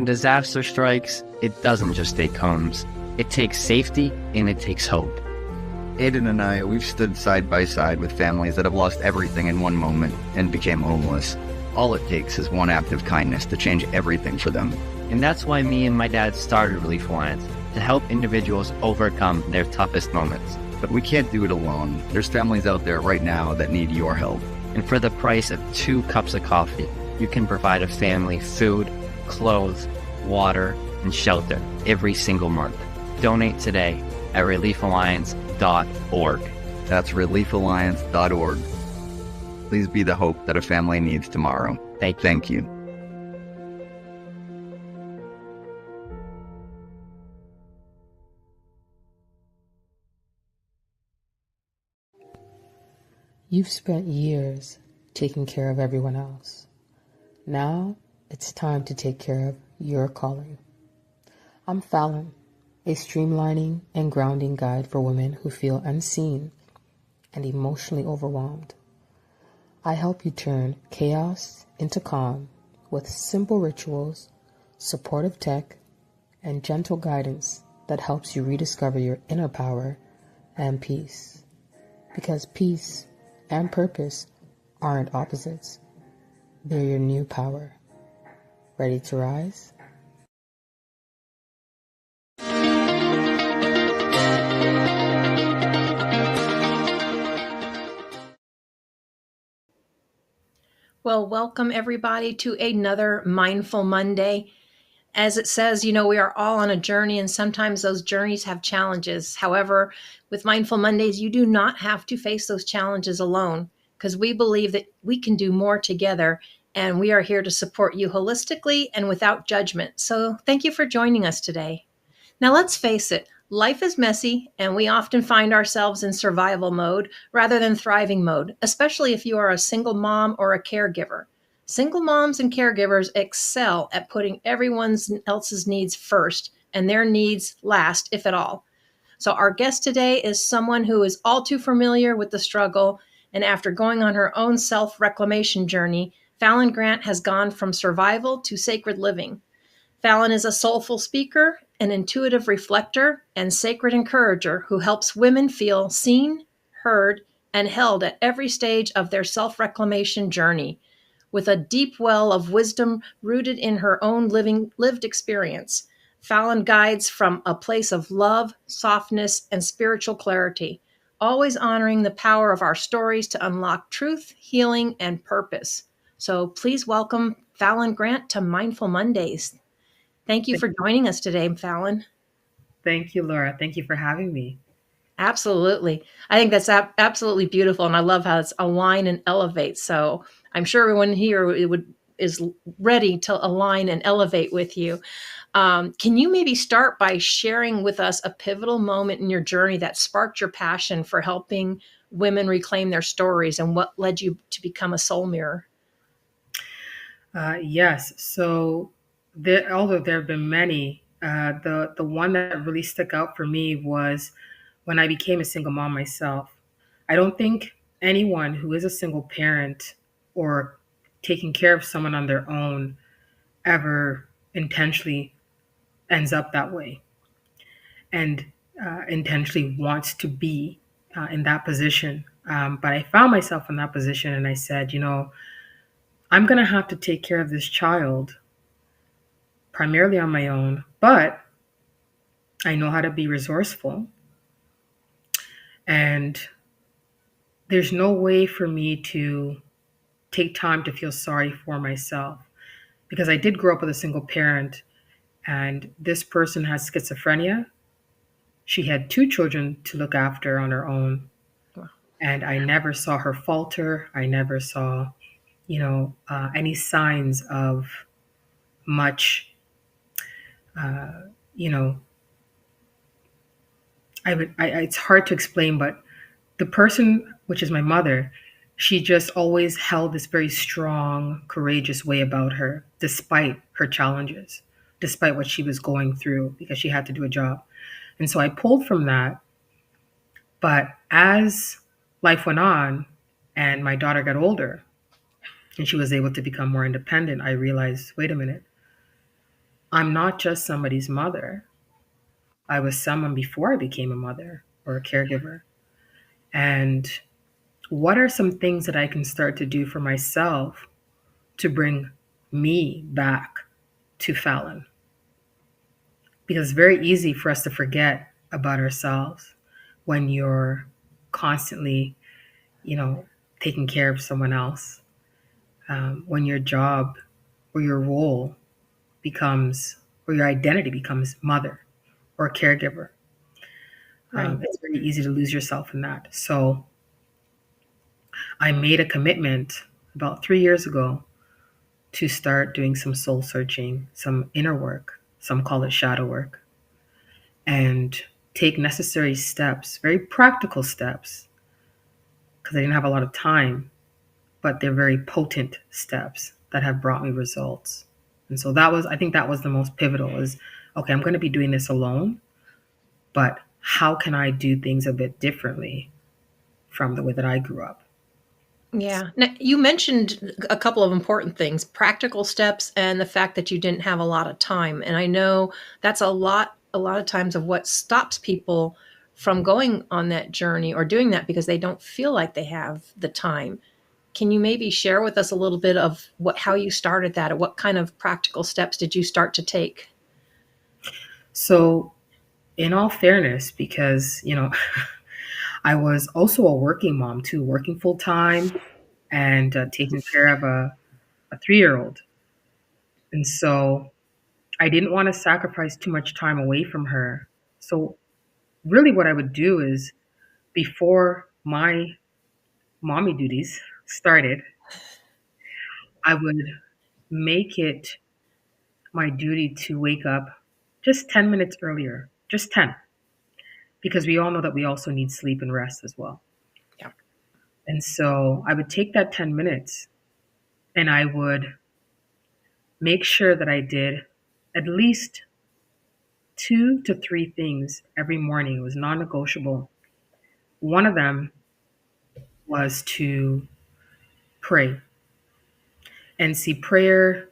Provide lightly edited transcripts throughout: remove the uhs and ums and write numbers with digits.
when disaster strikes, it doesn't just take homes. It takes safety and it takes hope. Aiden and I, we've stood side by side with families that have lost everything in one moment and became homeless. All it takes is one act of kindness to change everything for them. And that's why me and my dad started Relief Alliance, to help individuals overcome their toughest moments. But we can't do it alone. There's families out there right now that need your help. And for the price of 2 cups of coffee, you can provide a family food, clothes, water, and shelter every single month. Donate today at reliefalliance.org. That's reliefalliance.org. Please be the hope that a family needs tomorrow. Thank you. You've spent years taking care of everyone else. Now it's time to take care of your calling. I'm Falon, a streamlining and grounding guide for women who feel unseen and emotionally overwhelmed. I help you turn chaos into calm with simple rituals, supportive tech, and gentle guidance that helps you rediscover your inner power and peace. Because peace and purpose aren't opposites. They're your new power. Ready to rise? Well, welcome everybody to another Mindful Monday. As it says, we are all on a journey, and sometimes those journeys have challenges. However, with Mindful Mondays, you do not have to face those challenges alone, because we believe that we can do more together, and we are here to support you holistically and without judgment. So thank you for joining us today. Now, let's face it, life is messy, and we often find ourselves in survival mode rather than thriving mode, especially if you are a single mom or a caregiver. Single moms and caregivers excel at putting everyone else's needs first and their needs last, if at all. So our guest today is someone who is all too familiar with the struggle, and after going on her own self-reclamation journey, Falon Grant has gone from survival to sacred living. Falon is a soulful speaker, an intuitive reflector, and sacred encourager who helps women feel seen, heard, and held at every stage of their self-reclamation journey, with a deep well of wisdom rooted in her own lived experience. Falon guides from a place of love, softness, and spiritual clarity, always honoring the power of our stories to unlock truth, healing, and purpose. So please welcome Falon Grant to Mindful Mondays. Thank you for joining us today, Falon. Thank you, Laura. Thank you for having me. Absolutely. I think that's absolutely beautiful. And I love how it's align and elevate. So I'm sure everyone here is ready to align and elevate with you. Can you maybe start by sharing with us a pivotal moment in your journey that sparked your passion for helping women reclaim their stories, and what led you to become a soul mirror? Yes. So although there have been many, the one that really stuck out for me was when I became a single mom myself. I don't think anyone who is a single parent or taking care of someone on their own ever intentionally ends up that way, and intentionally wants to be in that position. But I found myself in that position, and I said, I'm going to have to take care of this child primarily on my own, but I know how to be resourceful. And there's no way for me to take time to feel sorry for myself, because I did grow up with a single parent, and this person has schizophrenia. She had 2 children to look after on her own. And I never saw her falter. I never saw, any signs of much, it's hard to explain, but the person, which is my mother, she just always held this very strong, courageous way about her, despite her challenges, despite what she was going through, because she had to do a job. And so I pulled from that. But as life went on and my daughter got older and she was able to become more independent, I realized, wait a minute, I'm not just somebody's mother. I was someone before I became a mother or a caregiver. And what are some things that I can start to do for myself to bring me back to Fallon? Because it's very easy for us to forget about ourselves when you're constantly, you know, taking care of someone else. When your job or your role becomes, or your identity becomes mother or caregiver, Right. it's very easy to lose yourself in that. So I made a commitment about 3 years ago to start doing some soul searching, some inner work, some call it shadow work, and take necessary steps, very practical steps, because I didn't have a lot of time, but they're very potent steps that have brought me results. And so I think that was the most pivotal is, okay, I'm going to be doing this alone, but how can I do things a bit differently from the way that I grew up? Yeah. Now, you mentioned a couple of important things, practical steps and the fact that you didn't have a lot of time. And I know that's a lot of times of what stops people from going on that journey or doing that because they don't feel like they have the time. Can you maybe share with us a little bit of how you started that, or what kind of practical steps did you start to take? So, in all fairness, because, I was also a working mom too, working full time and taking care of a 3 year old. And so I didn't want to sacrifice too much time away from her. So, really, what I would do is before my mommy duties started, I would make it my duty to wake up just 10 minutes earlier, just 10, because we all know that we also need sleep and rest as well. Yeah. And so I would take that 10 minutes and I would make sure that I did at least 2 to 3 things every morning. It was non negotiable. One of them was to pray. And see, prayer,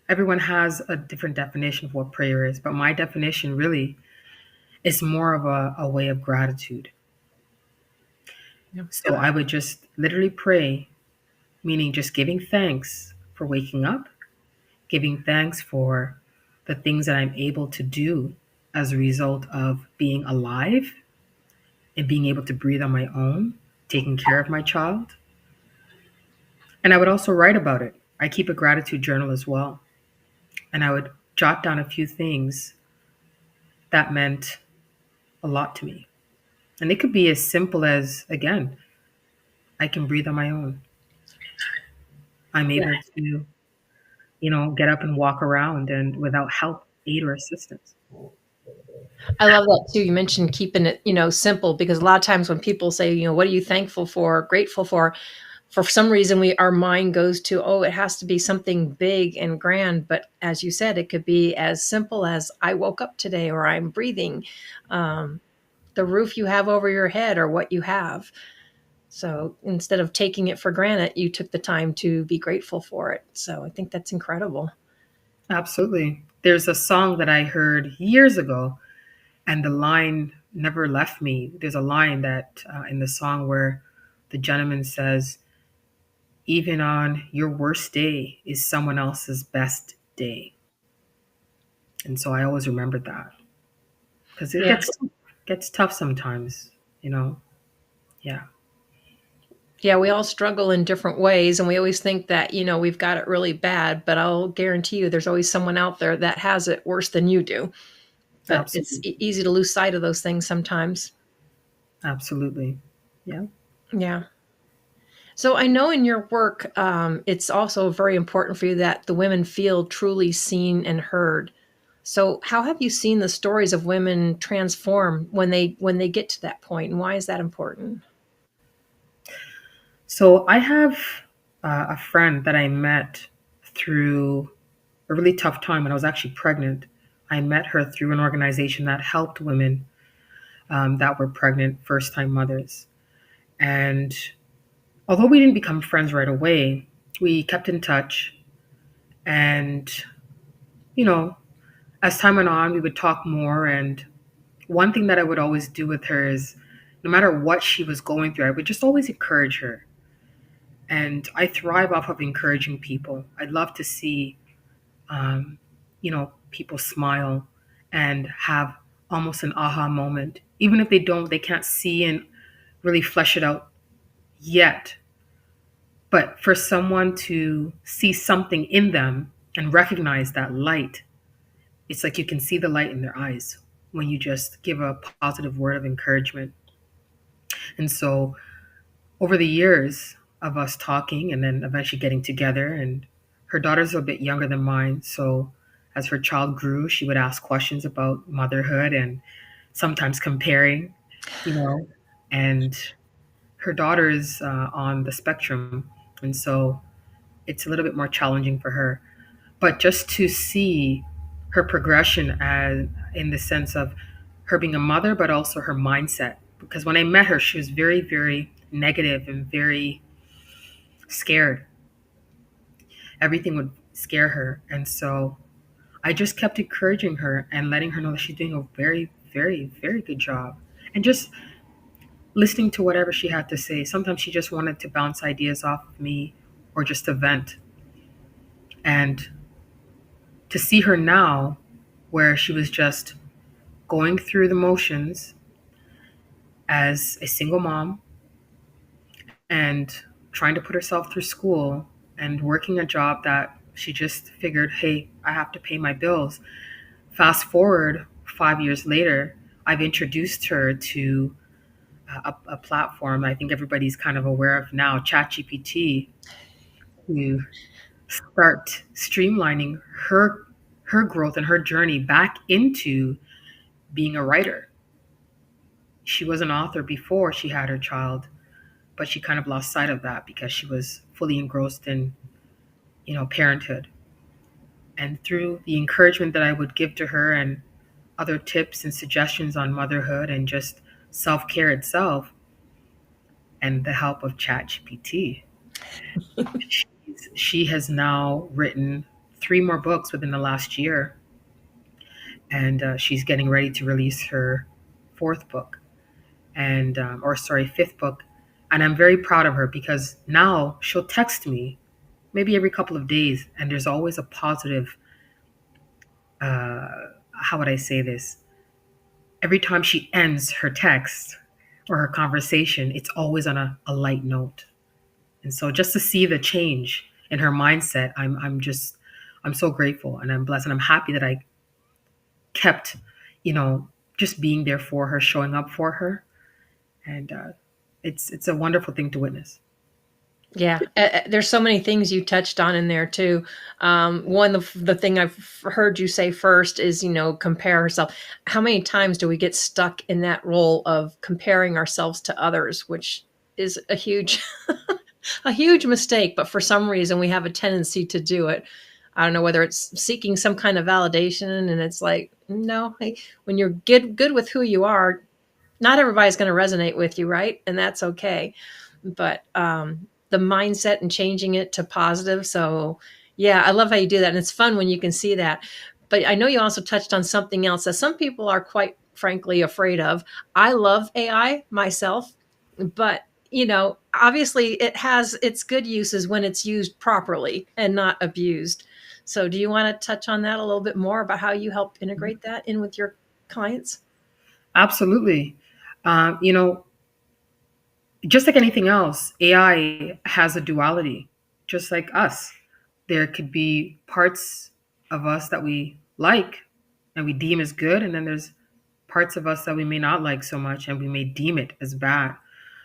everyone has a different definition of what prayer is, but my definition really is more of a way of gratitude. Yeah. So I would just literally pray, meaning just giving thanks for waking up, giving thanks for the things that I'm able to do as a result of being alive and being able to breathe on my own, taking care of my child. And I would also write about it. I keep a gratitude journal as well. And I would jot down a few things that meant a lot to me. And it could be as simple as, again, I can breathe on my own. I'm Yeah. able to, get up and walk around and without help, aid, or assistance. I love that too. You mentioned keeping it, simple, because a lot of times when people say, what are you thankful for, grateful for some reason our mind goes to, oh, it has to be something big and grand. But as you said, it could be as simple as I woke up today, or I'm breathing, um, the roof you have over your head, or what you have. So instead of taking it for granted, you took the time to be grateful for it. So I think that's incredible. Absolutely. There's a song that I heard years ago, and the line never left me. There's a line that in the song where the gentleman says, even on your worst day is someone else's best day. And so I always remembered that because it Yeah. gets tough sometimes, you know. Yeah, Yeah, we all struggle in different ways, and we always think that, we've got it really bad, but I'll guarantee you there's always someone out there that has it worse than you do. But it's absolutely, easy to lose sight of those things sometimes. absolutely. Yeah. Yeah. So I know in your work, it's also very important for you that the women feel truly seen and heard. So how have you seen the stories of women transform when they get to that point, and why is that important? So I have a friend that I met through a really tough time when I was actually pregnant. I met her through an organization that helped women that were pregnant, first time mothers. And although we didn't become friends right away, we kept in touch. And, you know, As time went on, we would talk more. And one thing that I would always do with her is no matter what she was going through, I would just always encourage her. And I thrive off of encouraging people. I'd love to see, um, people smile and have almost an aha moment. Even if they can't see and really flesh it out yet. But for someone to see something in them and recognize that light, it's like you can see the light in their eyes when you just give a positive word of encouragement. And so over the years of us talking and then eventually getting together, and her daughter's a bit younger than mine, so as her child grew, she would ask questions about motherhood and sometimes comparing, you know, and her daughter is on the spectrum, and so it's a little bit more challenging for her. But just to see her progression as in the sense of her being a mother, but also her mindset. Because when I met her, she was very, very negative and very scared. Everything would scare her. And so I just kept encouraging her and letting her know that she's doing a very, very, very good job. And just listening to whatever she had to say. Sometimes she just wanted to bounce ideas off of me or just to vent. And to see her now, where she was just going through the motions as a single mom and trying to put herself through school and working a job that she just figured, hey, I have to pay my bills. Fast forward 5 years later, I've introduced her to a platform I think everybody's kind of aware of now, ChatGPT, to start streamlining her growth and her journey back into being a writer. She was an author before she had her child, but she kind of lost sight of that because she was fully engrossed in, parenthood. And through the encouragement that I would give to her and other tips and suggestions on motherhood and just self-care itself and the help of ChatGPT, she has now written 3 more books within the last year, and she's getting ready to release her fourth book, and or sorry, fifth book. And I'm very proud of her because now she'll text me maybe every couple of days, and there's always a positive. Uh, how would I say this? Every time she ends her text or her conversation, it's always on a light note. And so just to see the change in her mindset, I'm so grateful and I'm blessed and I'm happy that I kept, you know, just being there for her, showing up for her, and it's a wonderful thing to witness. Yeah, there's so many things you touched on in there too. One of the thing I've heard you say first is, compare herself. How many times do we get stuck in that role of comparing ourselves to others, which is a huge, a huge mistake. But for some reason, we have a tendency to do it. I don't know whether it's seeking some kind of validation, and it's like, no, hey, when you're good with who you are, not everybody's going to resonate with you, right? And that's okay. But the mindset and changing it to positive. So, yeah, I love how you do that. And it's fun when you can see that. But I know you also touched on something else that some people are quite frankly afraid of. I love AI myself, but obviously it has its good uses when it's used properly and not abused. So do you want to touch on that a little bit more about how you help integrate that in with your clients? Absolutely. Um, you know, just like anything else, AI has a duality, just like us. There could be parts of us that we like and we deem as good, and then there's parts of us that we may not like so much and we may deem it as bad.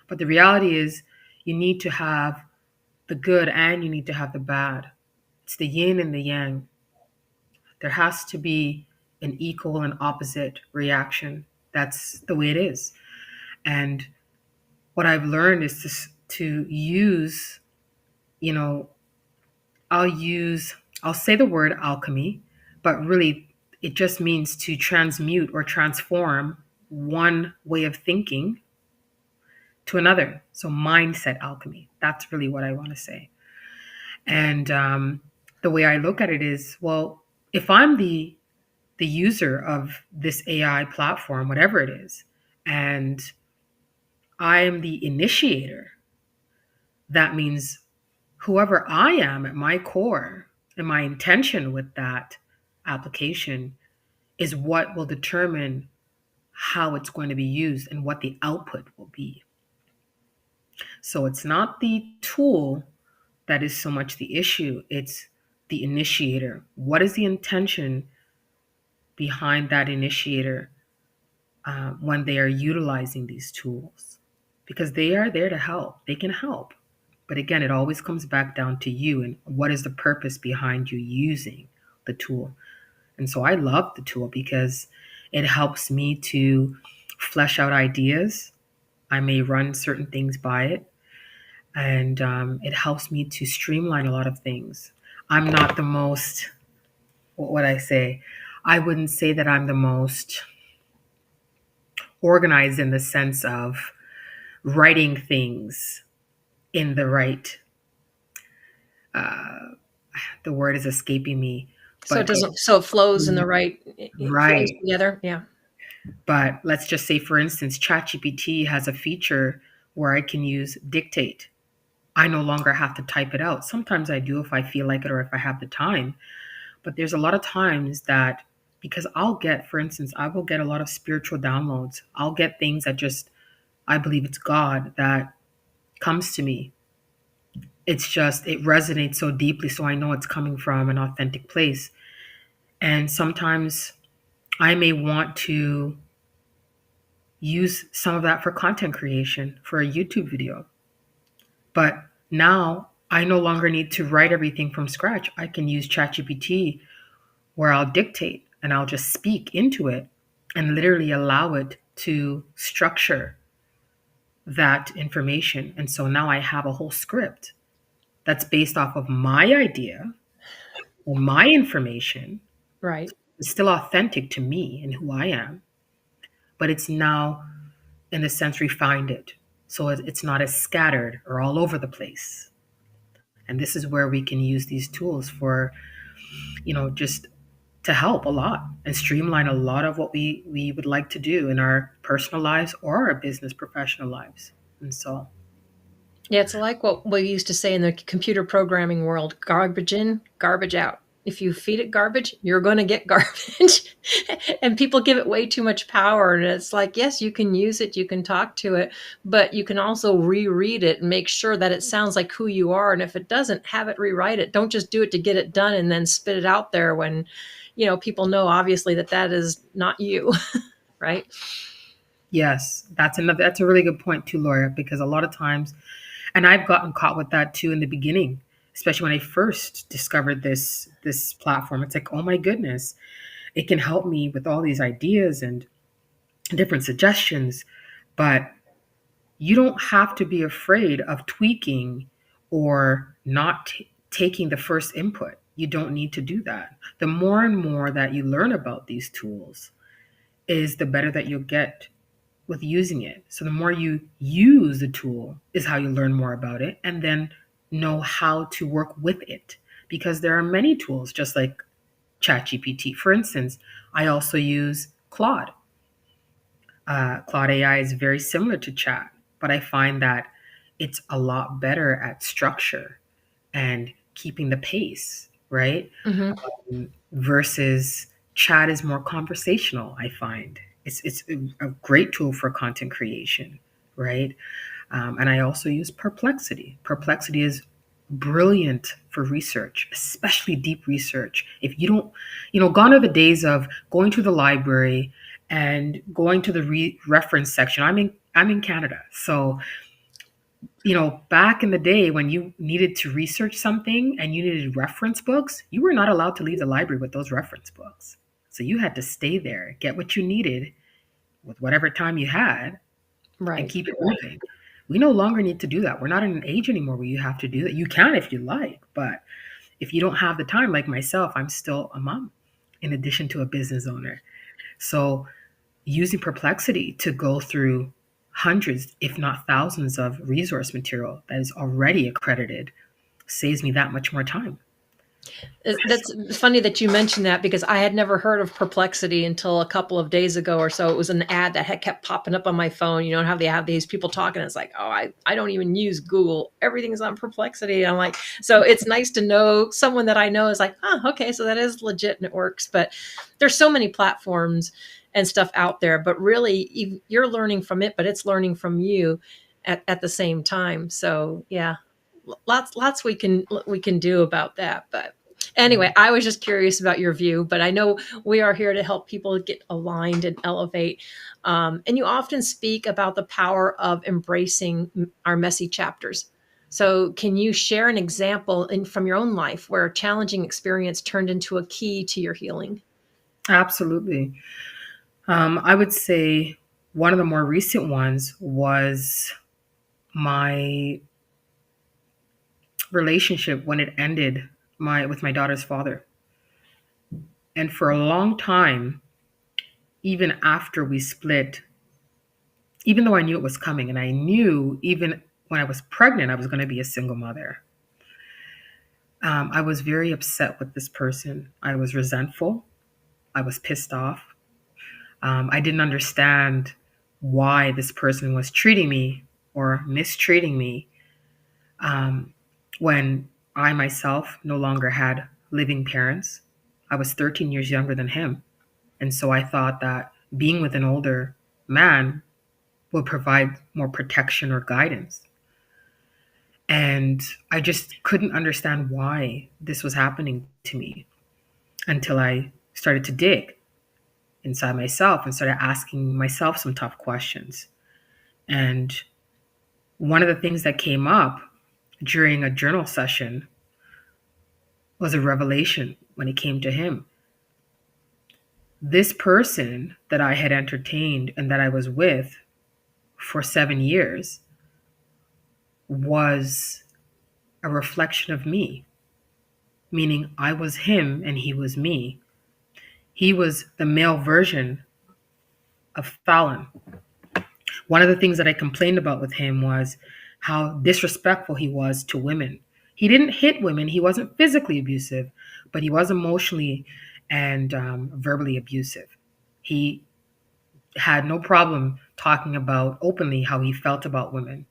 But the reality is, you need to have the good and you need to have the bad. It's the yin and the yang. There has to be an equal and opposite reaction. That's the way it is. And what I've learned is to use, you know, I'll say the word alchemy, but really it just means to transmute or transform one way of thinking to another. So mindset alchemy. That's really what I want to say. And the way I look at it is, well, if I'm the the user of this AI platform, whatever it is, and I am the initiator, that means whoever I am at my core and my intention with that application is what will determine how it's going to be used and what the output will be. So it's not the tool that is so much the issue, it's the initiator. What is the intention behind that initiator when they are utilizing these tools? Because they are there to help, they can help. But again, it always comes back down to you and what is the purpose behind you using the tool. And so I love the tool because it helps me to flesh out ideas. I may run certain things by it, and it helps me to streamline a lot of things. I'm not the most, what would I say? I wouldn't say that I'm the most organized in the sense of writing things in the right, the word is escaping me. So it doesn't, so it flows in the right, it flows Right. together. Yeah. But let's just say, for instance, ChatGPT has a feature where I can use dictate. I no longer have to type it out. Sometimes I do if I feel like it or if I have the time. But there's a lot of times that, because I'll get, for instance, I will get a lot of spiritual downloads. I'll get things that just, I believe it's God that comes to me. It's just, it resonates so deeply. So I know it's coming from an authentic place. And sometimes I may want to use some of that for content creation for a YouTube video. But now I no longer need to write everything from scratch. I can use ChatGPT where I'll dictate and I'll just speak into it and literally allow it to structure that information. And so now I have a whole script that's based off of my idea or my information. Right. It's still authentic to me and who I am, but it's now, in a sense, refined it. So it's not as scattered or all over the place. And this is where we can use these tools for, just to help a lot and streamline a lot of what we would like to do in our personal lives or our business professional lives. And so, Yeah, it's like what we used to say in the computer programming world, garbage in, garbage out. If you feed it garbage, you're going to get garbage. And people give it way too much power. And it's like, yes, you can use it, you can talk to it, but you can also reread it and make sure that it sounds like who you are. And if it doesn't, have it rewrite it. Don't just do it to get it done and then spit it out there when, people know obviously that is not you, right? yes, that's a really good point too, Laura, because a lot of times, and I've gotten caught with that too in the beginning, especially when I first discovered this platform. It's like, oh my goodness, it can help me with all these ideas and different suggestions, but you don't have to be afraid of tweaking or not taking the first input. You don't need to do that. The more and more that you learn about these tools is the better that you'll get with using it. So the more you use the tool is how you learn more about it and then know how to work with it. Because there are many tools, just like ChatGPT. For instance, I also use Claude. Claude AI is very similar to Chat, but I find that it's a lot better at structure and keeping the pace, right? Versus Chat is more conversational, I find. It's a great tool for content creation, right? And I also use Perplexity. Perplexity is brilliant for research, especially deep research. If you don't, gone are the days of going to the library and going to the reference section. I'm in Canada, so back in the day when you needed to research something and you needed reference books, you were not allowed to leave the library with those reference books. So you had to stay there, get what you needed with whatever time you had, Right. and keep it moving. We no longer need to do that. We're not in an age anymore where you have to do that. You can if you like, but if you don't have the time, like myself, I'm still a mom in addition to a business owner. So using Perplexity to go through hundreds, if not thousands of resource material that is already accredited saves me that much more time. That's funny that you mentioned that, because I had never heard of Perplexity until a couple of days ago or so. It was an ad that had kept popping up on my phone. You know how they have these people talking. It's like, oh, I don't even use Google. Everything's on Perplexity. I'm like, so it's nice to know someone that I know is like, oh, okay, so that is legit and it works. But there's so many platforms and stuff out there. But really, you're learning from it, but it's learning from you at the same time. So yeah, lots we can do about that. But anyway, I was just curious about your view, but I know we are here to help people get aligned and elevate. And you often speak about the power of embracing our messy chapters. So, can you share an example from your own life where a challenging experience turned into a key to your healing? Absolutely. I would say one of the more recent ones was my relationship when it ended with my daughter's father. And for a long time, even after we split, even though I knew it was coming, and I knew even when I was pregnant, I was going to be a single mother, I was very upset with this person. I was resentful. I was pissed off. I didn't understand why this person was treating me or mistreating me when I myself no longer had living parents. I was 13 years younger than him. And so I thought that being with an older man would provide more protection or guidance. And I just couldn't understand why this was happening to me until I started to dig inside myself and started asking myself some tough questions. And one of the things that came up during a journal session was a revelation when it came to him. This person that I had entertained and that I was with for 7 years was a reflection of me, meaning I was him and he was me. He was the male version of Falon. One of the things that I complained about with him was how disrespectful he was to women. He didn't hit women, he wasn't physically abusive, but he was emotionally and verbally abusive. He had no problem talking about openly how he felt about women.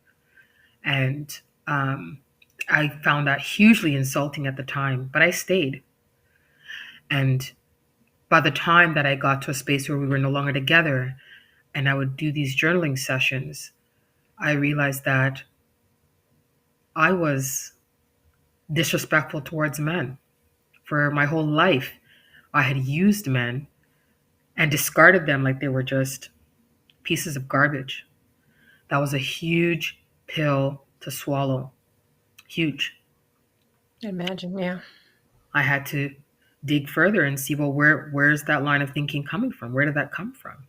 And I found that hugely insulting at the time, but I stayed. And by the time that I got to a space where we were no longer together and I would do these journaling sessions, I realized that I was disrespectful towards men. For my whole life, I had used men and discarded them like they were just pieces of garbage. That was a huge pill to swallow. Huge. Imagine, yeah. I had to dig further and see, well, where's that line of thinking coming from? Where did that come from?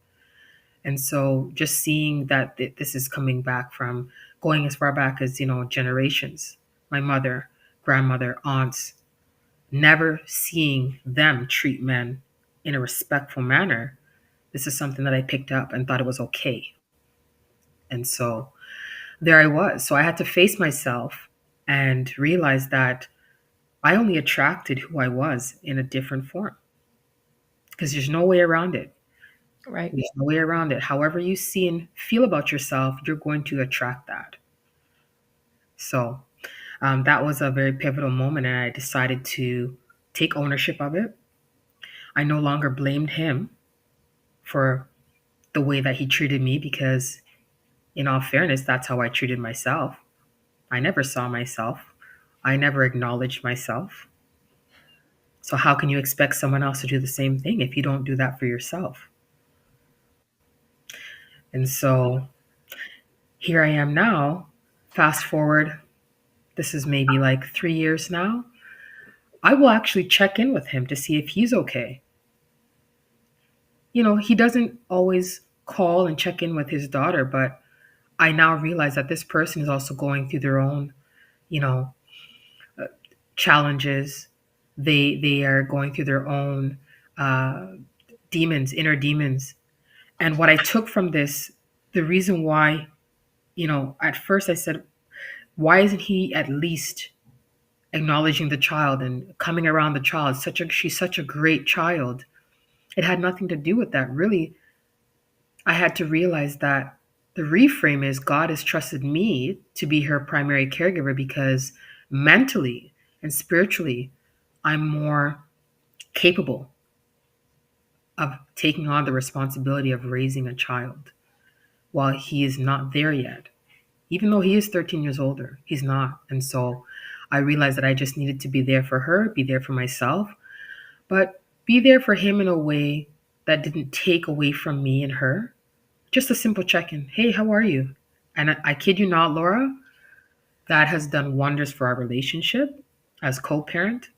And so just seeing that this is coming back from going as far back as, generations, my mother, grandmother, aunts, never seeing them treat men in a respectful manner. This is something that I picked up and thought it was okay. And so there I was. So I had to face myself and realize that I only attracted who I was in a different form, because there's no way around it. Right. There's no way around it. However you see and feel about yourself, you're going to attract that. So that was a very pivotal moment, and I decided to take ownership of it. I no longer blamed him for the way that he treated me, because, in all fairness, that's how I treated myself. I never saw myself. I never acknowledged myself. So how can you expect someone else to do the same thing if you don't do that for yourself? And so here I am now. Fast forward, this is maybe like 3 years now. I will actually check in with him to see if he's okay. He doesn't always call and check in with his daughter, but I now realize that this person is also going through their own, you know, challenges. They are going through their own demons, inner demons. And what I took from this, the reason why, at first I said, why isn't he at least acknowledging the child and coming around the child. She's such a great child. It had nothing to do with that. Really, I had to realize that the reframe is God has trusted me to be her primary caregiver because mentally and spiritually, I'm more capable of taking on the responsibility of raising a child while he is not there yet. Even though he is 13 years older, he's not. And so I realized that I just needed to be there for her, be there for myself, but be there for him in a way that didn't take away from me and her. Just a simple check in. Hey, how are you? And I kid you not, Laura, that has done wonders for our relationship as co parent.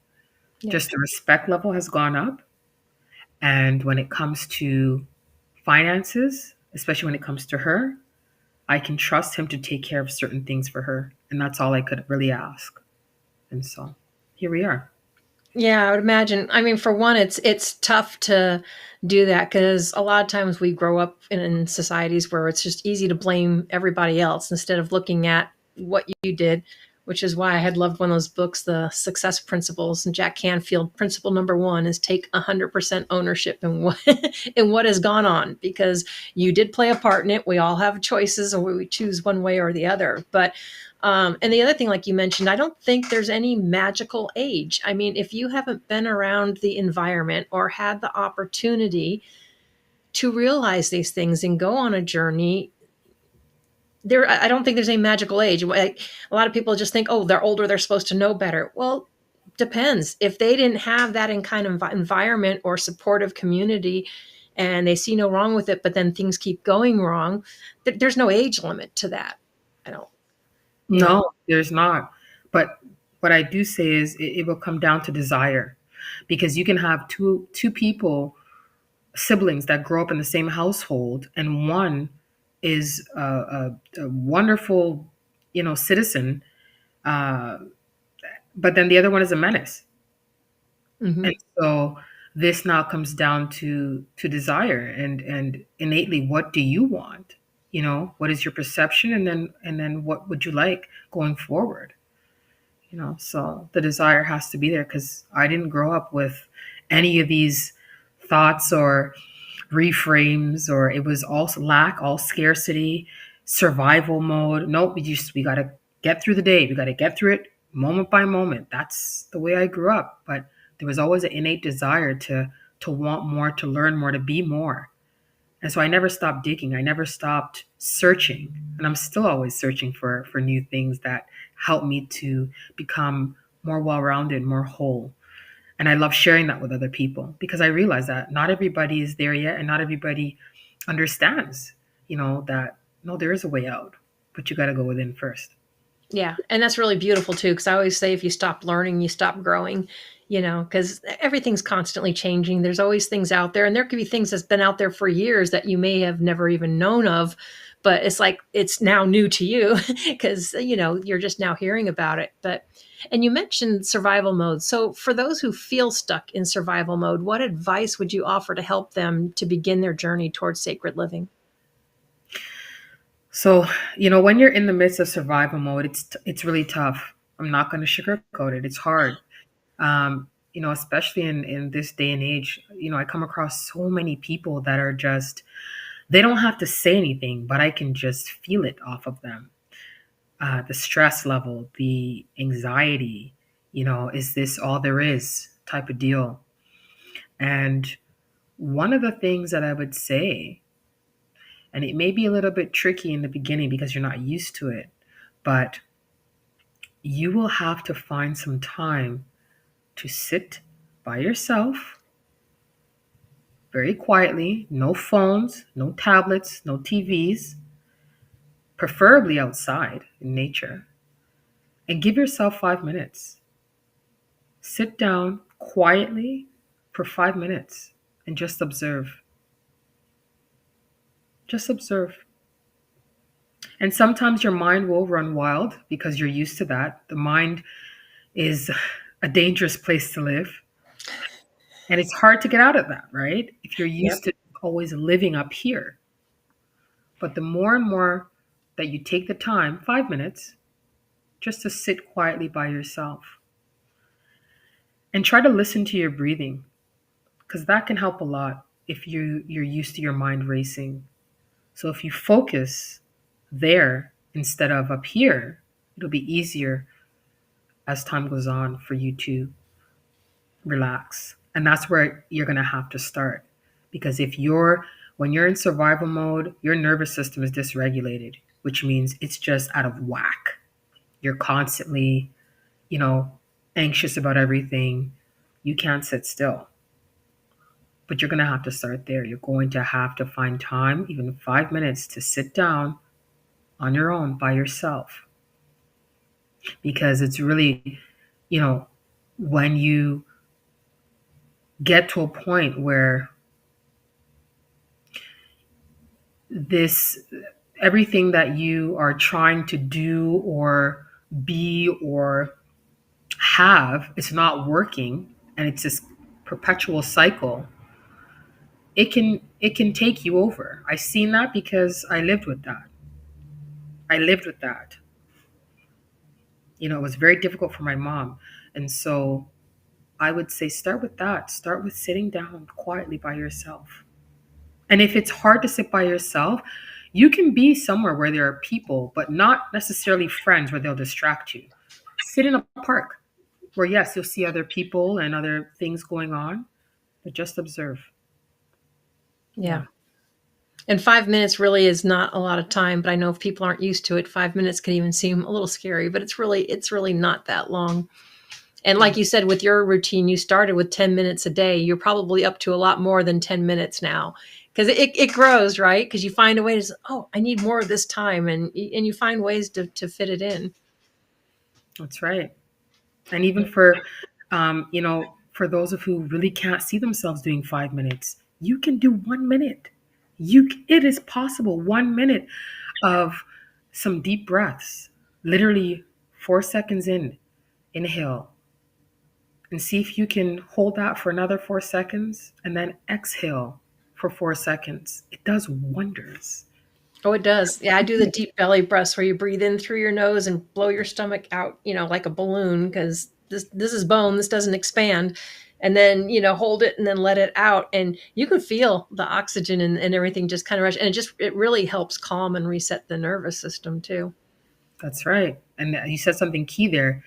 Yeah. Just the respect level has gone up. And when it comes to finances, especially when it comes to her, I can trust him to take care of certain things for her. And that's all I could really ask. And so here we are. Yeah, I would imagine. I mean, for one, it's tough to do that because a lot of times we grow up in societies where it's just easy to blame everybody else instead of looking at what you did, which is why I had loved one of those books, The Success Principles. And Jack Canfield, principle number one is take 100% ownership in what in what has gone on because you did play a part in it. We all have choices, or we choose one way or the other. But and the other thing, like you mentioned, I don't think there's any magical age. I mean, if you haven't been around the environment or had the opportunity to realize these things and go on a journey, I don't think there's any magical age. A lot of people just think, oh, they're older, they're supposed to know better. Well, depends. If they didn't have that in kind of environment or supportive community and they see no wrong with it, but then things keep going wrong, there's no age limit to that. I don't. No, there's not. But what I do say is it will come down to desire because you can have two people, siblings that grow up in the same household, and one is a wonderful, citizen, uh, but then the other one is a menace. Mhm. And so this now comes down to desire and innately, what do you want? What is your perception, and then what would you like going forward? So the desire has to be there because I didn't grow up with any of these thoughts or reframes, or it was all lack, all scarcity, survival mode. Nope, we gotta get through the day. We gotta get through it moment by moment. That's the way I grew up. But there was always an innate desire to want more, to learn more, to be more. And so I never stopped digging. I never stopped searching. And I'm still always searching for new things that help me to become more well-rounded, more whole. And I love sharing that with other people because I realize that not everybody is there yet and not everybody understands, that no, there is a way out, but you got to go within first. Yeah. And that's really beautiful too. Cause I always say if you stop learning, you stop growing, because everything's constantly changing. There's always things out there. And there could be things that's been out there for years that you may have never even known of. But it's like it's now new to you because, you're just now hearing about it. And you mentioned survival mode. So for those who feel stuck in survival mode, what advice would you offer to help them to begin their journey towards sacred living? So, when you're in the midst of survival mode, it's really tough. I'm not going to sugarcoat it. It's hard. Especially in this day and age, I come across so many people that are just, they don't have to say anything, but I can just feel it off of them. The stress level, the anxiety, is this all there is type of deal. And one of the things that I would say, and it may be a little bit tricky in the beginning because you're not used to it, but you will have to find some time to sit by yourself very quietly, no phones, no tablets, no TVs, preferably outside in nature, and give yourself 5 minutes. Sit down quietly for 5 minutes and just observe. Just observe. And sometimes your mind will run wild because you're used to that. The mind is a dangerous place to live. And it's hard to get out of that, right? If you're Yep. used to always living up here. But the more and more that you take the time, 5 minutes, just to sit quietly by yourself, And try to listen to your breathing, because that can help a lot if you're used to your mind racing. So if you focus there instead of up here, it'll be easier as time goes on for you to relax. And that's where you're going to have to start. Because when you're in survival mode, your nervous system is dysregulated, which means it's just out of whack. You're constantly, you know, anxious about everything. You can't sit still. But you're going to have to start there. You're going to have to find time, even 5 minutes, to sit down on your own by yourself. Because it's really, when you get to a point where this everything that you are trying to do or be or have is not working, and it's this perpetual cycle, it can take you over. I've seen that because I lived with that. It was very difficult for my mom. And so I would say start with that. Start with sitting down quietly by yourself. And if it's hard to sit by yourself, you can be somewhere where there are people, but not necessarily friends where they'll distract you. Sit in a park where, yes, you'll see other people and other things going on, but just observe. Yeah. Yeah, And 5 minutes really is not a lot of time, but I know if people aren't used to it, 5 minutes can even seem a little scary, but it's really not that long. And like you said, with your routine, you started with 10 minutes a day. You're probably up to a lot more than 10 minutes now, because it grows, right? Because you find a way to say, oh, I need more of this time. And you find ways to fit it in. that's right. And even for those of who really can't see themselves doing 5 minutes, you can do 1 minute. It is possible. 1 minute of some deep breaths, literally 4 seconds inhale, and see if you can hold that for another 4 seconds and then exhale for 4 seconds. It does wonders. Oh, it does. Yeah, I do the deep belly breaths where you breathe in through your nose and blow your stomach out, like a balloon, because this is bone. This doesn't expand. And then, hold it and then let it out. And you can feel the oxygen and everything just kind of rush. And it really helps calm and reset the nervous system too. That's right. And you said something key there.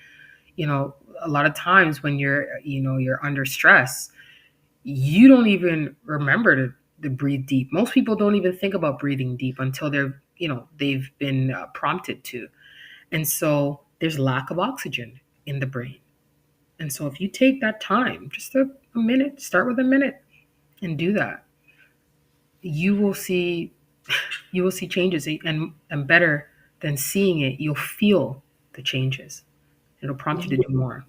A lot of times when you're under stress, you don't even remember to breathe deep. Most people don't even think about breathing deep until they've been prompted to. And so there's lack of oxygen in the brain. And so if you take that time, just a minute, start with a minute and do that, you will see changes. And better than seeing it, you'll feel the changes. It'll prompt you to do more.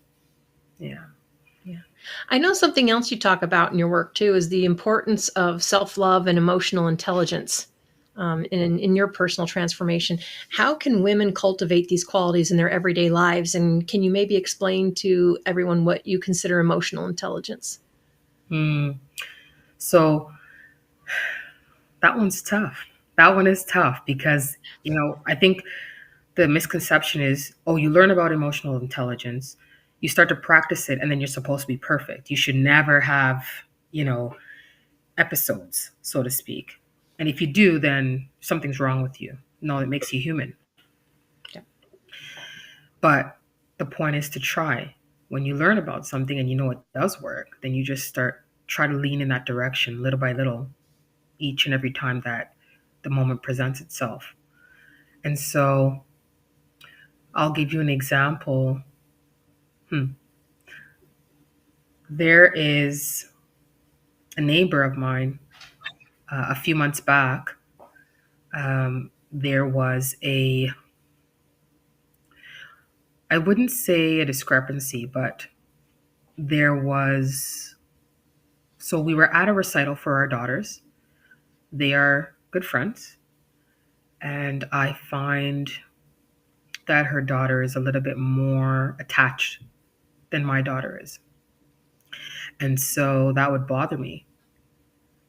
Yeah. Yeah. I know something else you talk about in your work too is the importance of self-love and emotional intelligence in your personal transformation. How can women cultivate these qualities in their everyday lives? And can you maybe explain to everyone what you consider emotional intelligence? So that one's tough. That one is tough because, I think the misconception is, oh, you learn about emotional intelligence, you start to practice it, and then you're supposed to be perfect. You should never have, episodes, so to speak. And if you do, then something's wrong with you. No, it makes you human. Yeah. But the point is to try. When you learn about something and you know it does work, then you just try to lean in that direction little by little, each and every time that the moment presents itself. And so I'll give you an example. There is a neighbor of mine a few months back. There was I wouldn't say a discrepancy, but so we were at a recital for our daughters. They are good friends. And I find that her daughter is a little bit more attached than my daughter is. And so that would bother me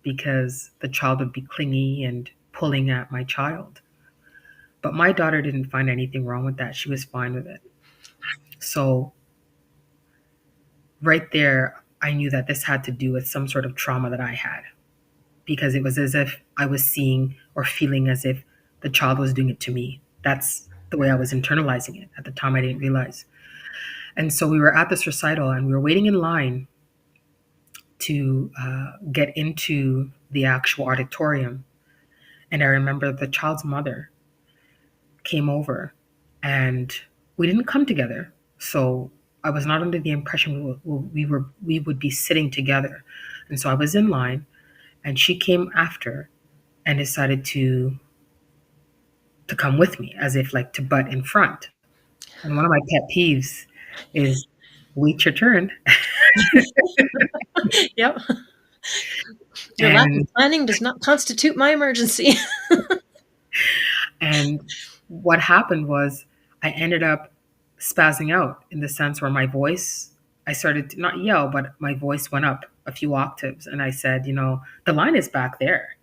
because the child would be clingy and pulling at my child. But my daughter didn't find anything wrong with that. She was fine with it. So right there, I knew that this had to do with some sort of trauma that I had, because it was as if I was seeing or feeling as if the child was doing it to me. That's the way I was internalizing it. At the time, I didn't realize. And so we were at this recital and we were waiting in line to get into the actual auditorium. And I remember the child's mother came over, and we didn't come together. So I was not under the impression we would be sitting together. And so I was in line, and she came after and decided to come with me, as if like to butt in front. And one of my pet peeves is wait your turn. Yep. Your lack And of planning does not constitute my emergency. and what happened was I ended up spazzing out, in the sense where my voice, I started to not yell, but my voice went up a few octaves. And I said, the line is back there.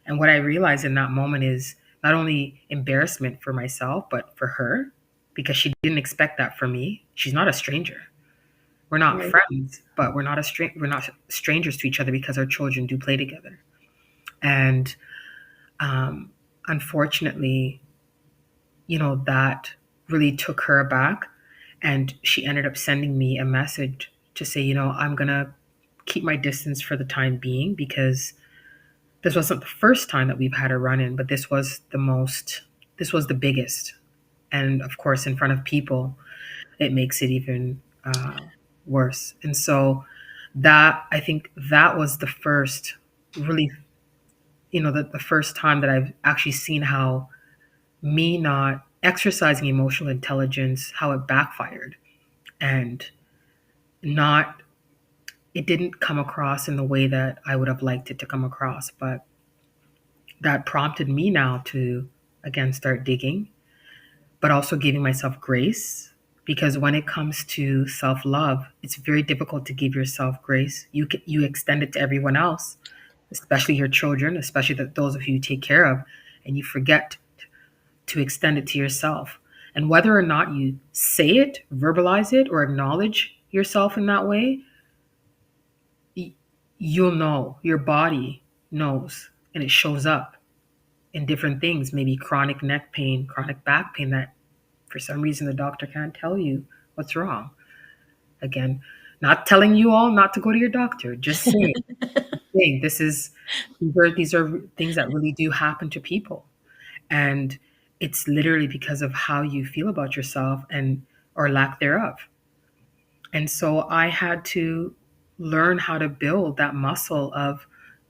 And what I realized in that moment is not only embarrassment for myself, but for her, because she didn't expect that from me. She's not a stranger. We're not Right. friends, but we're not strangers to each other, because our children do play together. And unfortunately, that really took her aback, and she ended up sending me a message to say, I'm gonna keep my distance for the time being, because this wasn't the first time that we've had a run-in, but this was the biggest. And of course, in front of people, it makes it even worse. And so I think that was the first really, the first time that I've actually seen how me not exercising emotional intelligence, how it backfired, and not, it didn't come across in the way that I would have liked it to come across. But that prompted me now to, again, start digging, but also giving myself grace. Because when it comes to self-love, it's very difficult to give yourself grace. You extend it to everyone else, especially your children, especially those of you take care of, and you forget to extend it to yourself. And whether or not you say it, verbalize it, or acknowledge yourself in that way, you'll know, your body knows, and it shows up in different things, maybe chronic neck pain, chronic back pain, that for some reason the doctor can't tell you what's wrong. Again, not telling you all not to go to your doctor, just saying, these are things that really do happen to people. And it's literally because of how you feel about yourself, or lack thereof. And so I had to learn how to build that muscle of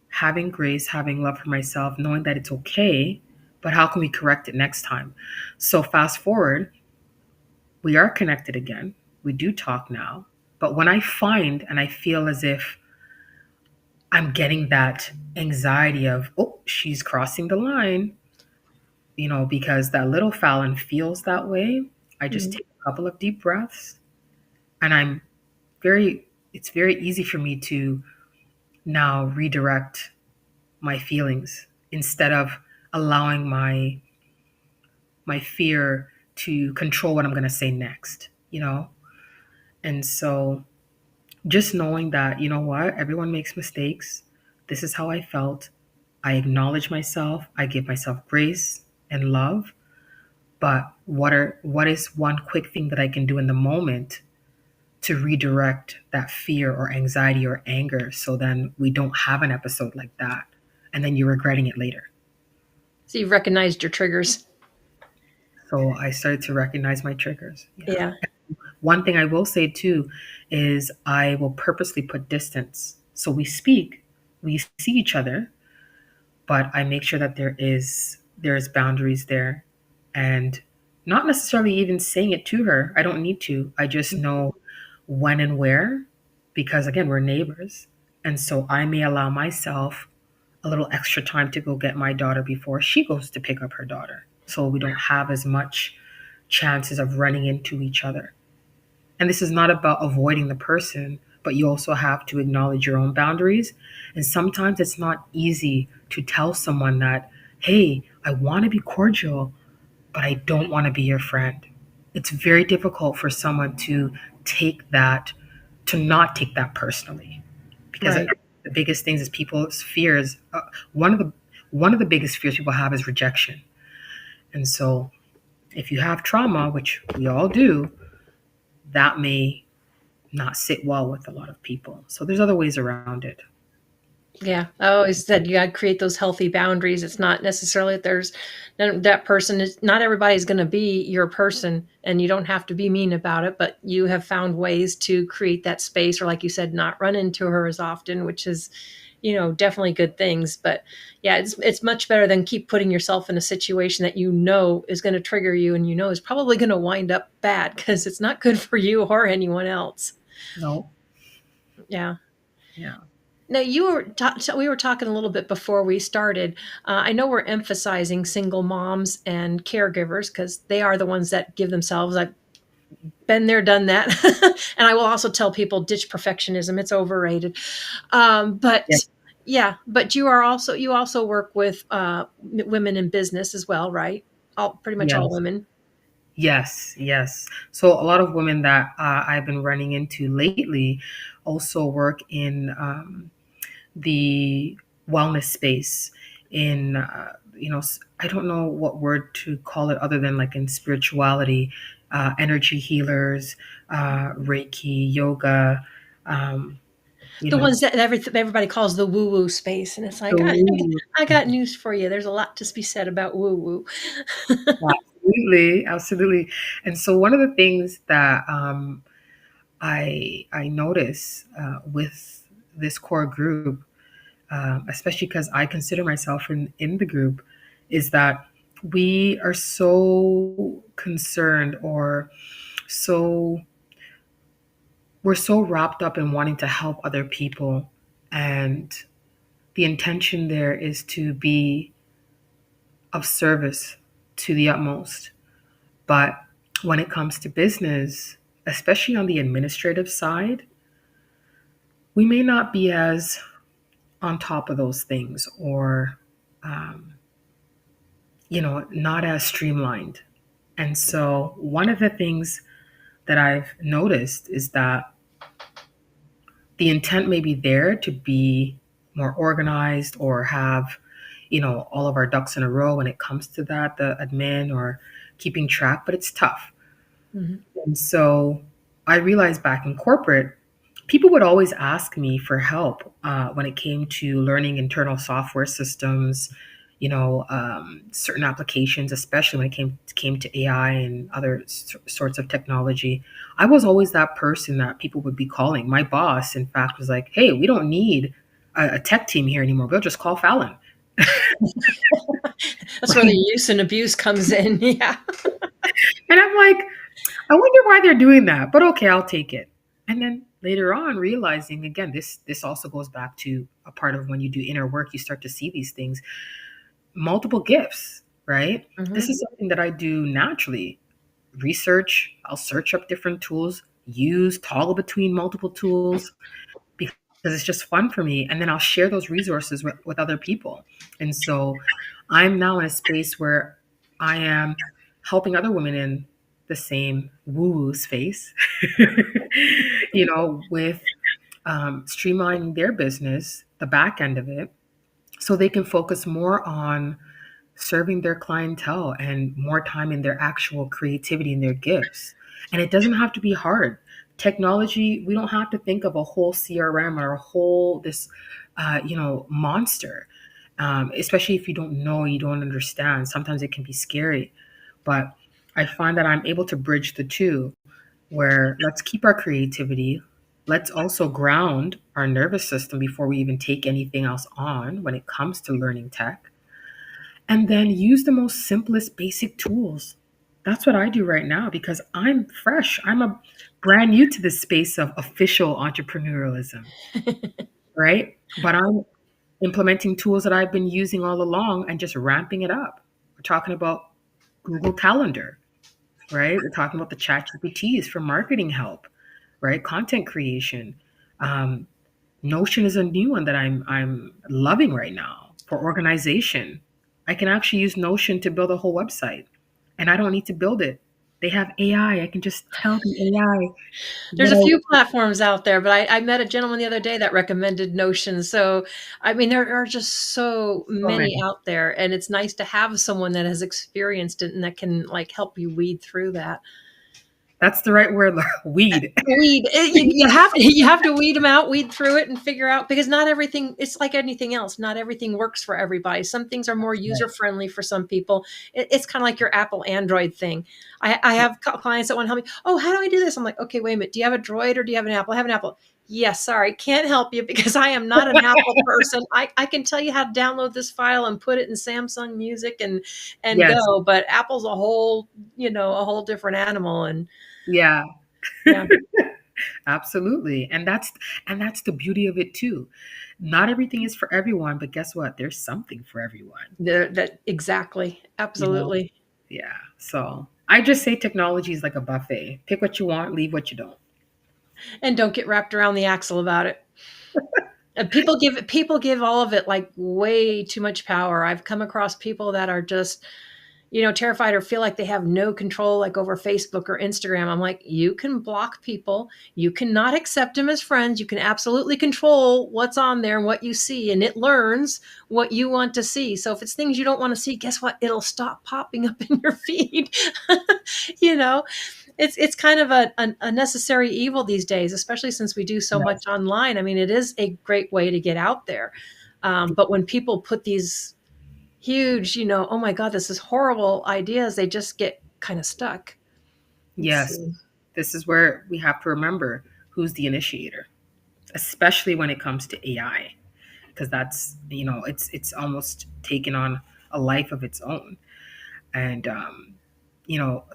having grace, having love for myself, knowing that it's okay, but how can we correct it next time? So fast forward, we are connected again. We do talk now. But when I find and I feel as if I'm getting that anxiety of, oh, she's crossing the line, because that little Falon feels that way, I just take a couple of deep breaths, and it's very easy for me to now redirect my feelings, instead of allowing my fear to control what I'm going to say next, And so just knowing that, what, everyone makes mistakes. This is how I felt. I acknowledge myself. I give myself grace and love. But what is one quick thing that I can do in the moment to redirect that fear or anxiety or anger, so then we don't have an episode like that, and then you're regretting it later. So you've recognized your triggers. So I started to recognize my triggers. Yeah. One thing I will say too is I will purposely put distance. So we speak, we see each other, but I make sure that there's boundaries there, and not necessarily even saying it to her. I don't need to. I just know when and where, because again, we're neighbors. And so I may allow myself a little extra time to go get my daughter before she goes to pick up her daughter. So we don't have as much chances of running into each other. And this is not about avoiding the person, but you also have to acknowledge your own boundaries. And sometimes it's not easy to tell someone that, hey, I want to be cordial, but I don't want to be your friend. It's very difficult for someone to take that to not take that personally, because Right. the biggest things is people's fears. One of the biggest fears people have is rejection. And so if you have trauma, which we all do, that may not sit well with a lot of people. So there's other ways around it. Yeah, I always said you got to create those healthy boundaries. It's not necessarily that there's that person is not everybody's going to be your person, and you don't have to be mean about it. But you have found ways to create that space, or like you said, not run into her as often, which is, definitely good things. But yeah, it's much better than keep putting yourself in a situation that is going to trigger you, and is probably going to wind up bad because it's not good for you or anyone else. No. Yeah. Yeah. Now, we were talking a little bit before we started. I know we're emphasizing single moms and caregivers because they are the ones that give themselves. I've been there, done that, and I will also tell people ditch perfectionism; it's overrated. Yeah. But yeah, but you also work with women in business as well, right? Pretty much all Yes. women. Yes. Yes. So a lot of women that I've been running into lately also work in the wellness space in I don't know what word to call it other than like in spirituality, energy healers, reiki, yoga, um, you The know ones that everybody calls the woo woo space, and it's like the I got news for you. There's a lot to be said about woo woo. absolutely, absolutely. And so one of the things that I notice with this core group, especially because I consider myself in the group, is that we are so concerned, or so we're so wrapped up in wanting to help other people, and the intention there is to be of service to the utmost. But when it comes to business, especially on the administrative side, we may not be as on top of those things, or um, not as streamlined. And so one of the things that I've noticed is that the intent may be there to be more organized, or have, all of our ducks in a row when it comes to that, the admin or keeping track, but it's tough. Mhm. And so I realized back in corporate, people would always ask me for help when it came to learning internal software systems, certain applications, especially when it came to AI and other sorts of technology. I was always that person that people would be calling. My boss, in fact, was like, "Hey, we don't need a tech team here anymore. We'll just call Fallon." That's where the use and abuse comes in. Yeah. And I'm like, I wonder why they're doing that, but okay, I'll take it. And then later on, realizing again, this also goes back to a part of when you do inner work, you start to see these things, multiple gifts, right? This Mhm. is something that I do naturally. Research, I'll search up different tools, use, toggle between multiple tools, because it's just fun for me. And then I'll share those resources with other people. And so I'm now in a space where I am helping other women in the same woo woo space, with streamlining their business, the back end of it, so they can focus more on serving their clientele and more time in their actual creativity and their gifts. And it doesn't have to be hard. Technology, we don't have to think of a whole CRM or a whole this monster. Especially if you don't know, you don't understand. Sometimes it can be scary. But I find that I'm able to bridge the two, where let's keep our creativity. Let's also ground our nervous system before we even take anything else on when it comes to learning tech, and then use the most simplest basic tools. That's what I do right now because I'm fresh. I'm a brand new to this space of official entrepreneurialism, right? But I'm implementing tools that I've been using all along and just ramping it up. We're talking about Google Calendar, right? We're talking about the chat GPTs for marketing help, right? Content creation. Um, Notion is a new one that I'm loving right now for organization. I can actually use Notion to build a whole website, and I don't need to build it They have AI. I can just tell the AI There's what a few I platforms out there, but I met a gentleman the other day that recommended Notion. So, I mean, there are just so so many many. out there, and it's nice to have someone that has experienced it and that can like help you weed through that. That's the right word. Weed. Weed. You have you have to weed them out, weed through it, and figure out because not everything. It's like anything else. Not everything works for everybody. Some things are more That's right. user friendly for some people. It's kind of like your Apple Android thing. I have clients that want to help me. Oh, how do I do this? I'm like, okay, wait a minute. Do you have a Droid or do you have an Apple? I have an Apple. Yes, sorry, can't help you because I am not an Apple person. I can tell you how to download this file and put it in Samsung Music and Yes. go, but Apple's a whole a whole different animal and Yeah. yeah. Absolutely. And that's the beauty of it too. Not everything is for everyone, but guess what? There's something for everyone. That exactly. You know? Absolutely. Yeah. So I just say technology is like a buffet. Pick what you want, leave what you don't. And don't get wrapped around the axle about it. And people give all of it like way too much power. I've come across people that are just, terrified or feel like they have no control like over Facebook or Instagram. I'm like, you can block people. You cannot accept them as friends. You can absolutely control what's on there and what you see, and it learns what you want to see. So if it's things you don't want to see, guess what? It'll stop popping up in your feed. you know, it's kind of a necessary evil these days, especially since we do so Yes. much online. I mean, it is a great way to get out there. But when people put these huge, oh my God, this is horrible ideas, they just get kind of stuck. Let's Yes. see. This is where we have to remember who's the initiator, especially when it comes to AI, because that's, it's almost taken on a life of its own. And,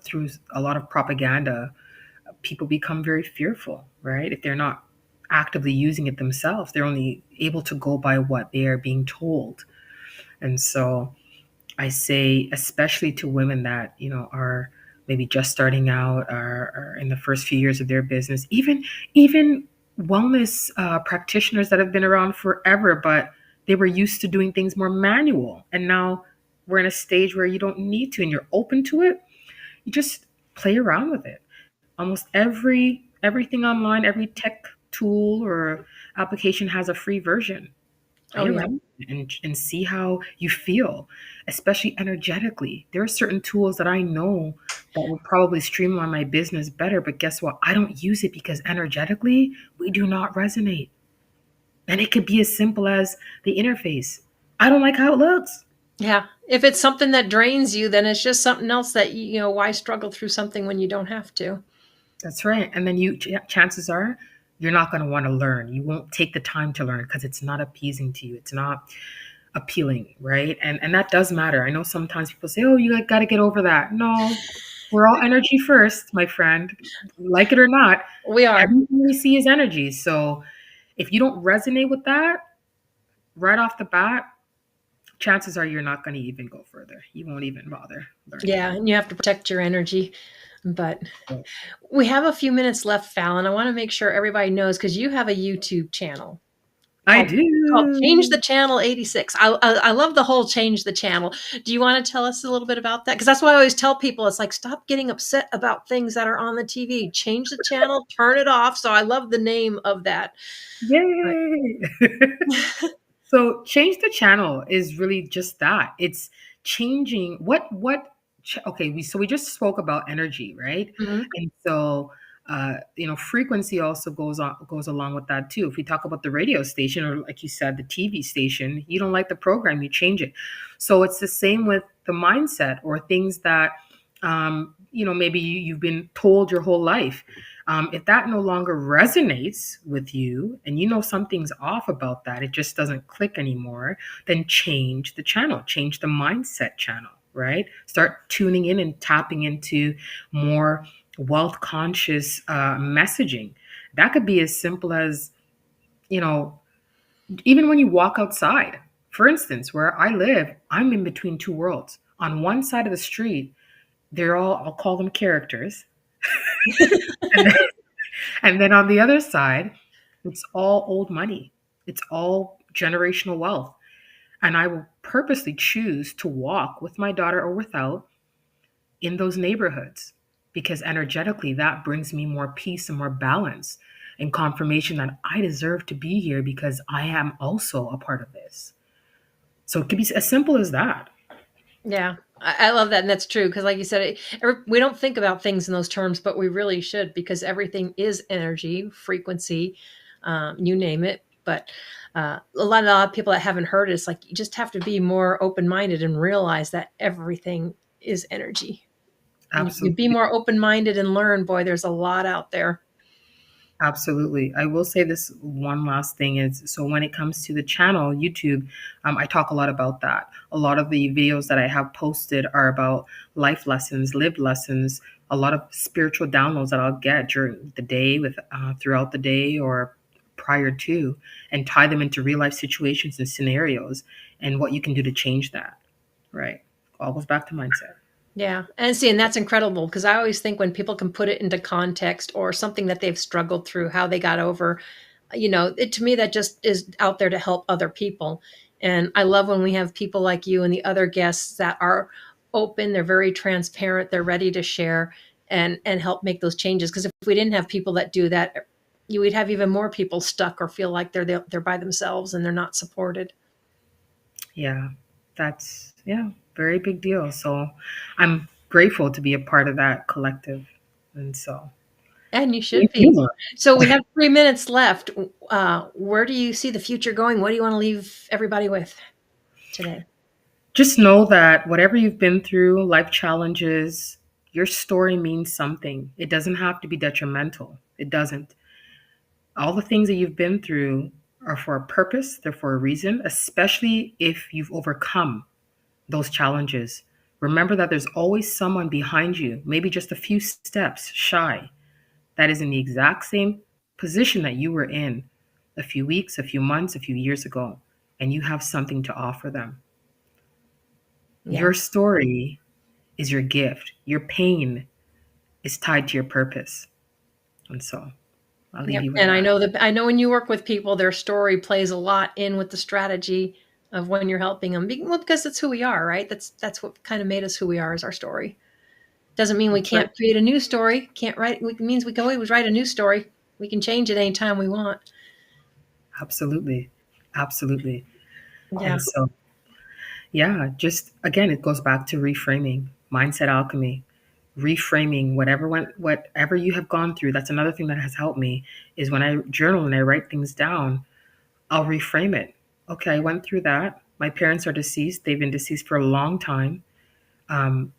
through a lot of propaganda, people become very fearful, right? If they're not actively using it themselves, they're only able to go by what they are being told. And so I say, especially to women that, are maybe just starting out or are in the first few years of their business, even wellness practitioners that have been around forever, but they were used to doing things more manual. And now we're in a stage where you don't need to and you're open to it. You just play around with it. Almost everything online, every tech tool or application has a free version. Oh Play yeah. around and see how you feel, especially energetically. There are certain tools that I know that will probably streamline my business better, but guess what? I don't use it because energetically we do not resonate. And it could be as simple as the interface. I don't like how it looks. Yeah. If it's something that drains you, then it's just something else that why struggle through something when you don't have to. That's right. And then chances are you're not going to want to learn. You won't take the time to learn because it's not appeasing to you. It's not appealing, right? And that does matter. I know sometimes people say, "Oh, you got to get over that." No, we're all energy first, my friend. Like it or not, We are. everything we see is energy. So if you don't resonate with that right off the bat, chances are you're not going to even go further. You won't even bother learning. Yeah, and you have to protect your energy. But So we have a few minutes left, Fallon. I want to make sure everybody knows because you have a YouTube channel I called Change the do. Channel 86. I love the whole change the channel. Do you want to tell us a little bit about that? Because that's why I always tell people it's like, stop getting upset about things that are on the TV. Change the channel, turn it off. So I love the name of that. But Yay. So change the channel is really just that. It's changing okay, we just spoke about energy, right? Mhm. And so frequency also goes along with that too. If we talk about the radio station or like you said, the TV station, you don't like the program, you change it. So it's the same with the mindset or things that maybe you've been told your whole life. If that no longer resonates with you and you know something's off about that, it just doesn't click anymore, then change the channel, change the mindset channel, right? Start tuning in and tapping into more wealth conscious messaging. That could be as simple as, even when you walk outside. For instance, where I live, I'm in between two worlds. On one side of the street, I'll call them characters. And then, and then on the other side, it's all old money. It's all generational wealth. And I will purposely choose to walk with my daughter or without in those neighborhoods. because energetically that brings me more peace and more balance and confirmation that I deserve to be here because I am also a part of this. So it could be as simple as that. Yeah, I love that. And that's true. Because, like you said, we don't think about things in those terms, but we really should, because everything is energy, frequency, you name it. But a lot of people that haven't heard it, it's like you just have to be more open minded and realize that everything is energy. You be Absolutely. more open minded and learn. Boy, there's a lot out there. Absolutely. I will say this one last thing is, so when it comes to the channel, YouTube, I talk a lot about that. A lot of the videos that I have posted are about life lessons, lived lessons, a lot of spiritual downloads that I'll get during the day, with throughout the day or prior to, and tie them into real life situations and scenarios and what you can do to change that. Right. All goes back to mindset. Yeah. And see, and that's incredible, because I always think when people can put it into context or something that they've struggled through, how they got over, to me, that just is out there to help other people. And I love when we have people like you and the other guests that are open, they're very transparent, they're ready to share and help make those changes. Because if we didn't have people that do that, you would have even more people stuck or feel like they're by themselves and they're not supported. Yeah, that's, yeah, very big deal. So I'm grateful to be a part of that collective. And so And you should thank be. you. So we have 3 minutes left. Where do you see the future going? What do you want to leave everybody with today? Just know that whatever you've been through, life challenges, your story means something. It doesn't have to be detrimental. It doesn't. All the things that you've been through are for a purpose, they're for a reason, especially if you've overcome those challenges. Remember that there's always someone behind you, maybe just a few steps shy, that is in the exact same position that you were in a few weeks, a few months, a few years ago, and you have something to offer them. Yeah. Your story is your gift. Your pain is tied to your purpose. And so I'll leave Yep. you with And that. I know when you work with people, their story plays a lot in with the strategy of when you're helping them. Well, because it's who we are, right? That's what kind of made us who we are, is our story. Doesn't mean we That's right. can't create a new story. Can't write. It means we can always write a new story. We can change it anytime we want. Absolutely. Absolutely. Yeah. And so, yeah, just again, it goes back to reframing, mindset alchemy, reframing whatever you have gone through. That's another thing that has helped me is when I journal and I write things down, I'll reframe it. Okay, I went through that. My parents are deceased. They've been deceased for a long time.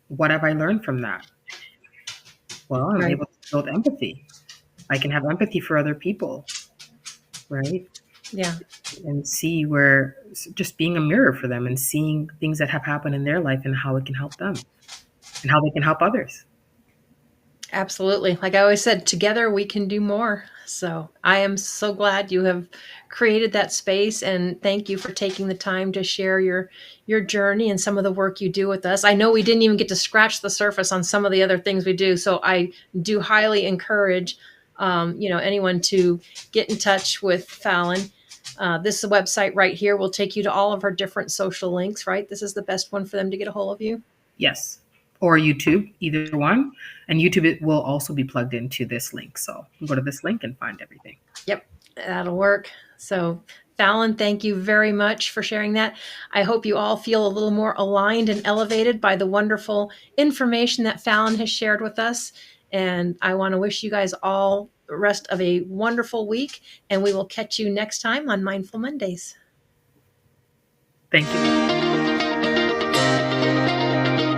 What have I learned from that? Well, I'm Right. able to build empathy. I can have empathy for other people, right? Yeah. And see where, just being a mirror for them and seeing things that have happened in their life and how it can help them and how they can help others. Absolutely. Like I always said, together we can do more. So I am so glad you have created that space, and thank you for taking the time to share your journey and some of the work you do with us. I know we didn't even get to scratch the surface on some of the other things we do. So I do highly encourage anyone to get in touch with Falon. This website right here will take you to all of her different social links, right? This is the best one for them to get a hold of you. Yes. Or YouTube, either one. And YouTube, it will also be plugged into this link. So you go to this link and find everything. Yep, that'll work. So, Falon, thank you very much for sharing that. I hope you all feel a little more aligned and elevated by the wonderful information that Falon has shared with us. And I want to wish you guys all the rest of a wonderful week. And we will catch you next time on Mindful Mondays. Thank you.